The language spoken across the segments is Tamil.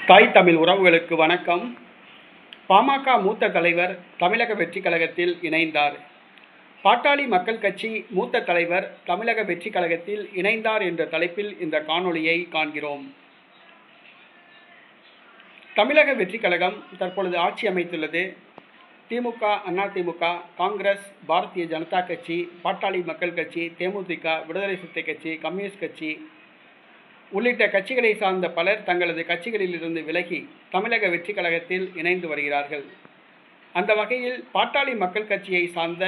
தாய் தமிழ் உறவுகளுக்கு வணக்கம். பாமக மூத்த தலைவர் தமிழக வெற்றி கழகத்தில் இணைந்தார். பாட்டாளி மக்கள் கட்சி மூத்த தலைவர் தமிழக வெற்றி கழகத்தில் இணைந்தார் என்ற தலைப்பில் இந்த காணொளியை காண்கிறோம். தமிழக வெற்றி கழகம் தற்பொழுது ஆட்சி அமைத்துள்ளது. திமுக, அதிமுக, காங்கிரஸ், பாரதிய ஜனதா கட்சி, பாட்டாளி மக்கள் கட்சி, தேமுதிக, விடுதலை சிறுத்தை கட்சி, கம்யூனிஸ்ட் கட்சி உள்ளிட்ட கட்சிகளை சார்ந்த பலர் தங்களது கட்சிகளில் இருந்து விலகி தமிழக வெற்றி கழகத்தில் இணைந்து வருகிறார்கள். அந்த வகையில் பாட்டாளி மக்கள் கட்சியை சார்ந்த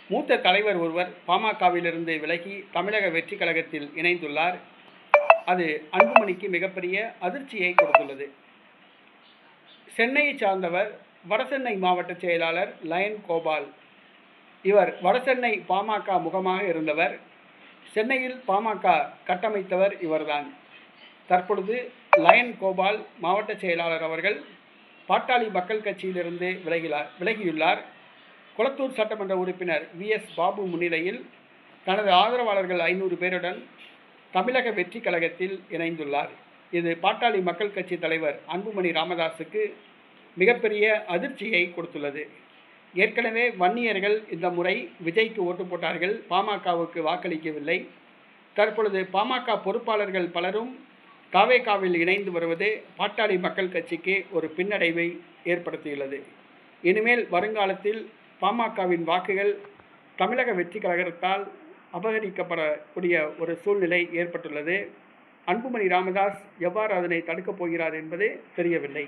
மூத்த தலைவர் ஒருவர் பாமகவிலிருந்து விலகி தமிழக வெற்றி கழகத்தில் இணைந்துள்ளார். அது அன்புமணிக்கு மிகப்பெரிய அதிர்ச்சியை கொடுத்துள்ளது. சென்னையை சார்ந்தவர் வடசென்னை மாவட்ட செயலாளர் லயன் கோபால். இவர் வடசென்னை பாமக முகமாக இருந்தவர். சென்னையில் பாமக கட்டமைத்தவர் இவர்தான். தற்பொழுது லயன் கோபால் மாவட்ட செயலாளர் அவர்கள் பாட்டாளி மக்கள் கட்சியிலிருந்து விலகியுள்ளார். கொளத்தூர் சட்டமன்ற உறுப்பினர் VS பாபு முன்னிலையில் தனது ஆதரவாளர்கள் 500 பேருடன் தமிழக வெற்றி கழகத்தில் இணைந்துள்ளார். இது பாட்டாளி மக்கள் கட்சி தலைவர் அன்புமணி ராமதாஸுக்கு மிகப்பெரிய அதிர்ச்சியை கொடுத்துள்ளது. ஏற்கனவே வன்னியர்கள் இந்த முறை விஜய்க்கு ஓட்டு போட்டார்கள், பாமகவுக்கு வாக்களிக்கவில்லை. தற்பொழுது பாமக பொறுப்பாளர்கள் பலரும் தாவேகாவில் இணைந்து வருவது பாட்டாளி மக்கள் கட்சிக்கு ஒரு பின்னடைவை ஏற்படுத்தியுள்ளது. இனிமேல் வருங்காலத்தில் பாமகவின் வாக்குகள் தமிழக வெற்றி கழகத்தால் அபகரிக்கப்படக்கூடிய ஒரு சூழ்நிலை ஏற்பட்டுள்ளது. அன்புமணி ராமதாஸ் எவ்வாறு அதனை தடுக்கப் போகிறார் என்பது தெரியவில்லை.